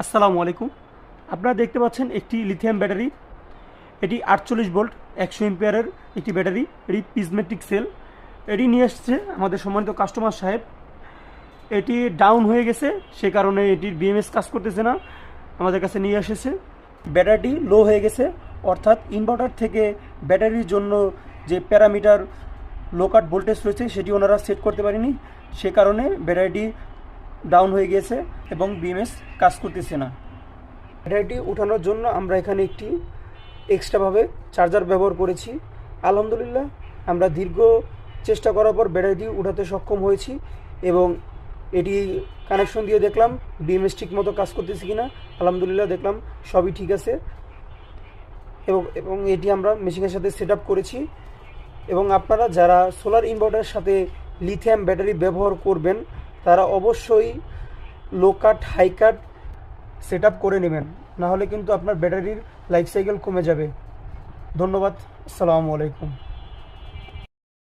আসসালামু আলাইকুম। আপনারা দেখতে পাচ্ছেন একটি লিথিয়াম ব্যাটারি। এটি 48 ভোল্ট 100 এম্পিয়ারের একটি ব্যাটারি। এটি প্রিজমেটিক সেল। এটি নিয়ে এসছে আমাদের সম্মানিত কাস্টমার সাহেব। এটি ডাউন হয়ে গেছে, সে কারণে এটির বিএমএস কাজ করতেছে না, আমাদের কাছে নিয়ে এসেছে। ব্যাটারিটি লো হয়ে গেছে, অর্থাৎ ইনভার্টার থেকে ব্যাটারির জন্য যে প্যারামিটার লো কাট ভোল্টেজ রয়েছে সেটি ওনারা সেট করতে পারেনি, সে কারণে ব্যাটারিটি ডাউন হয়ে গিয়েছে এবং বিএমএস কাজ করতেছে না। ব্যাটারিটি উঠানোর জন্য আমরা এখানে একটি এক্সট্রাভাবে চার্জার ব্যবহার করেছি। আলহামদুলিল্লাহ আমরা দীর্ঘ চেষ্টা করার পর ব্যাটারিটি উঠাতে সক্ষম হয়েছি এবং এটি কানেকশন দিয়ে দেখলাম বিএমএস ঠিক মতো কাজ করতেছে কিনা। আলহামদুলিল্লাহ দেখলাম সবই ঠিক আছে এবং এটি আমরা মেশিনের সাথে সেট আপ করেছি। এবং আপনারা যারা সোলার ইনভার্টারের সাথে লিথিয়াম ব্যাটারি ব্যবহার করবেন তারা অবশ্যই low cut high cut set up করে নেবেন, নাহলে কিন্তু আপনার ব্যাটারির লাইফ সাইকেল কমে যাবে। ধন্যবাদ। আসসালামু আলাইকুম।